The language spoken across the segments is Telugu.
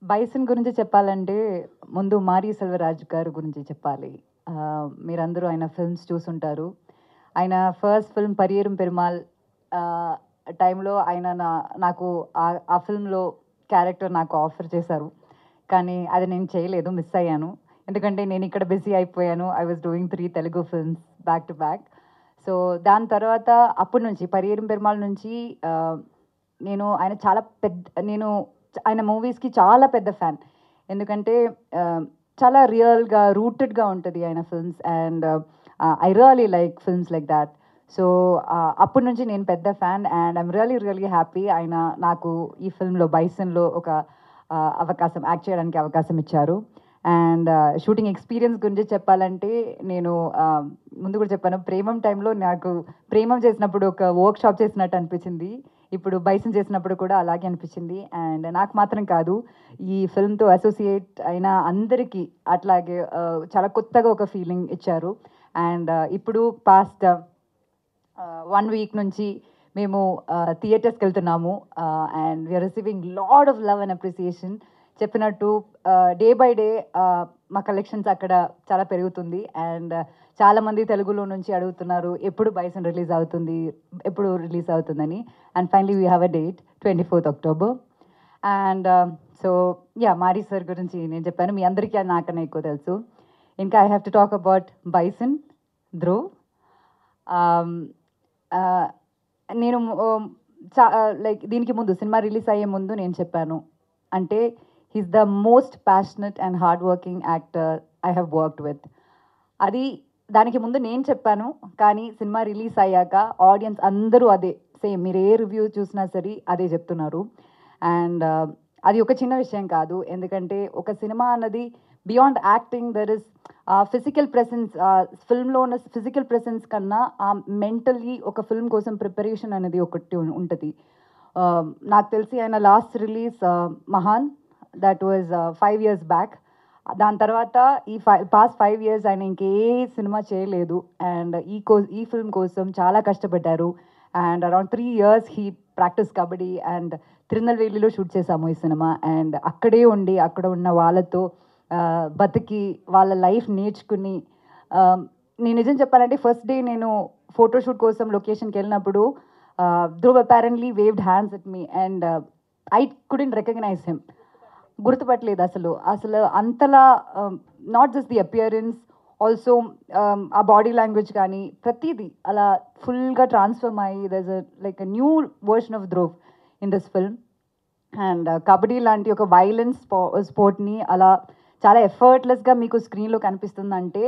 బైసన్ గురించి చెప్పాలంటే ముందు మారీ సెల్వరాజ్ గారి గురించి చెప్పాలి. మీరందరూ ఆయన ఫిల్మ్స్ చూసుంటారు. ఆయన ఫస్ట్ ఫిల్మ్ 'పరియేరం పెరుమాళ్' టైంలో ఆయన నాకు ఆ ఫిల్మ్‌లో క్యారెక్టర్ నాకు ఆఫర్ చేశారు. కానీ అది నేను చేయలేదు, మిస్ అయ్యాను. ఎందుకంటే నేను ఇక్కడ బిజీ అయిపోయాను. I was doing 3 Telugu films back to back. So దాని తర్వాత అప్పటి నుంచి 'పరియేరం పెరుమాళ్' నుంచి నేను ఆయన మూవీస్‌కి చాలా పెద్ద ఫ్యాన్. ఎందుకంటే చాలా రియల్‌గా, రూటెడ్‌గా ఉంటది ఆయన films. And I really like films like thought. So అప్పటి నుంచి నేను పెద్ద fan. And I'm really happy ఆయన నాకు ఈ ఫిల్మ్‌లో 'బైసన్‌లో' ఒక యాక్ట్ చేయడానికి అవకాశం ఇచ్చారు. అండ్ షూటింగ్ ఎక్స్పీరియన్స్ గురించి చెప్పాలంటే నేను ముందు కూడా చెప్పాను, ప్రేమం టైంలో నాకు ప్రేమం చేసినప్పుడు ఒక వర్క్షాప్ చేసినట్టు అనిపించింది. ఇప్పుడు 'బైసన్' చేసినప్పుడు కూడా అలాగే అనిపించింది. అండ్ నాకు మాత్రం కాదు, ఈ ఫిల్మ్‌తో అసోసియేట్ అయిన అందరికీ అట్లాగే చాలా కొత్తగా ఒక ఫీలింగ్ ఇచ్చారు. అండ్ ఇప్పుడు పాస్ట్ 1 వీక్ నుంచి మేము థియేటర్స్కి వెళ్తున్నాము. And we're receiving lot of love and appreciation. చెప్పినట్టు డే బై డే మా కలెక్షన్స్ అక్కడ చాలా పెరుగుతుంది. అండ్ చాలామంది తెలుగులో నుంచి అడుగుతున్నారు ఎప్పుడు 'బైసన్' రిలీజ్ అవుతుందని. And finally we have a date 24th October. And so Mari sir గురించి నేను చెప్పాను, మీ అందరికీ అది నాకన్నా ఎక్కువ తెలుసు. ఇంకా I have to talk about 'bison', Dhruv. నేను లైక్ దీనికి ముందు సినిమా రిలీజ్ అయ్యే ముందు నేను చెప్పాను, అంటే he's the most passionate and hard working actor I have worked with. దానికి ముందు నేను చెప్పాను, కానీ సినిమా రిలీజ్ అయ్యాక ఆడియన్స్ అందరూ అదే సేమ్, మీరు ఏ రివ్యూ చూసినా సరే అదే చెప్తున్నారు. అండ్ అది ఒక చిన్న విషయం కాదు, ఎందుకంటే ఒక సినిమా అన్నది beyond acting there is physical presence. ఫిల్మ్లో ఉన్న ఫిజికల్ ప్రెసెన్స్ కన్నా మెంటల్లీ ఒక ఫిల్మ్ కోసం ప్రిపరేషన్ అనేది ఒకటి ఉంటుంది. నాకు తెలిసి ఆయన last release 'Mahaan', that was 5 years back. దాని తర్వాత పాస్ట్ 5 years ఆయన ఇంకే సినిమా చేయలేదు. అండ్ ఈ ఫిల్మ్ కోసం చాలా కష్టపడ్డారు. And around 3 years he practice kabaddi. And తిరునల్వేలిలో షూట్ చేశాము ఈ సినిమా. అండ్ అక్కడే ఉండి అక్కడ ఉన్న వాళ్ళతో బతికి వాళ్ళ లైఫ్ నేర్చుకుని, నేను నిజం చెప్పాలంటే ఫస్ట్ డే నేను ఫోటోషూట్ కోసం లొకేషన్కి వెళ్ళినప్పుడు Dhruv apparently waved hands at me. And I couldn't recognise him. గుర్తుపట్టలేదు అసలు అంతలా, not just the appearance, also ఆ బాడీ లాంగ్వేజ్ కానీ ప్రతిదీ అలా ఫుల్గా ట్రాన్స్ఫర్మ్ అయ్యి there is like a new version of Dhruv in this film. And kabaddi లాంటి ఒక వైలెన్స్ స్పోర్ట్ని అలా చాలా ఎఫర్ట్లెస్గా మీకు స్క్రీన్లో కనిపిస్తుందంటే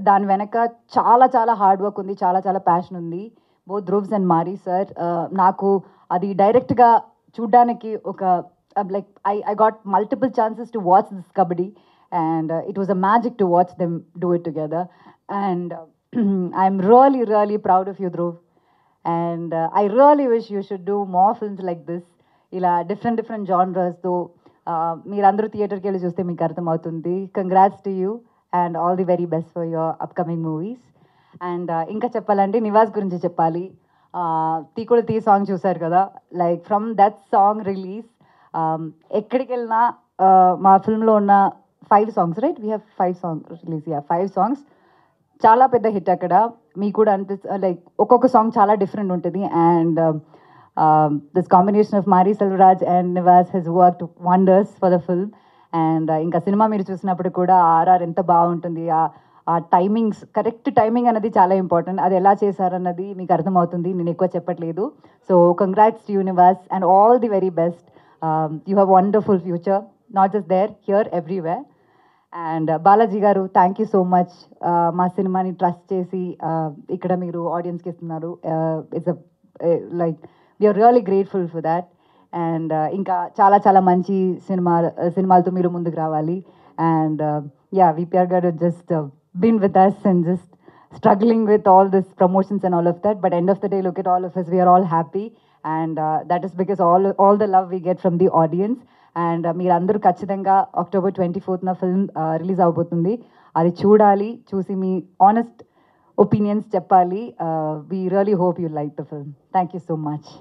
దాని వెనక చాలా చాలా హార్డ్ వర్క్ ఉంది, చాలా చాలా ప్యాషన్ ఉంది. Both Dhruv's and Mari sir. నాకు అది డైరెక్ట్గా చూడ్డానికి ఒక like I got multiple chances to watch this kabaddi, and it was a magic to watch them do it together. And I'm really proud of you, Dhruv. And I really wish you should do more films like this. ఇలా different genres తో మీరందరూ థియేటర్కి వెళ్ళి చూస్తే మీకు అర్థమవుతుంది. Congrats to you and all the very best for your upcoming movies. And ఇంకా చెప్పాలంటే నివాస్ గురించి చెప్పాలి. తీకుడు తీ సాంగ్ చూశారు కదా, like from that song release ఎక్కడికి వెళ్ళినా మా ఫిల్మ్లో ఉన్న 5 songs, right, we have 5 songs release. 5 songs చాలా పెద్ద హిట్ అక్కడ. మీకు కూడా లైక్ ఒక్కొక్క సాంగ్ చాలా డిఫరెంట్ ఉంటుంది. And this combination of Mari Selvaraj and Nivas he's worked wonders for the film. అండ్ ఇంకా సినిమా మీరు చూసినప్పుడు కూడా ఆర్ఆర్ ఎంత బాగుంటుంది, ఆ టైమింగ్స్, కరెక్ట్ టైమింగ్ అనేది చాలా ఇంపార్టెంట్. అది ఎలా చేశారన్నది మీకు అర్థమవుతుంది, నేను ఎక్కువ చెప్పట్లేదు. So congrats to you Nivas and all the very best. You have wonderful future, not just there, here, everywhere. And Balaji గారు, థ్యాంక్ యూ సో మచ్. మా సినిమాని ట్రస్ట్ చేసి ఇక్కడ మీరు ఆడియన్స్కి ఇస్తున్నారు. It's like we're really grateful for that. And ఇంకా చాలా చాలా మంచి సినిమాలతో మీరు ముందుకు రావాలి. అండ్ విపిఆర్ గారు just been with us and just struggling with all this promotions and all of that, but end of the day, look at all of us, we are all happy. And that is because all the love we get from the audience. And మీరందరూ ఖచ్చితంగా October 24th ఫిల్మ్ రిలీజ్ అవబోతుంది. అది చూడాలి, చూసి మీ ఆనెస్ట్ ఒపీనియన్స్ చెప్పాలి. We really hope you like the film. Thank you so much.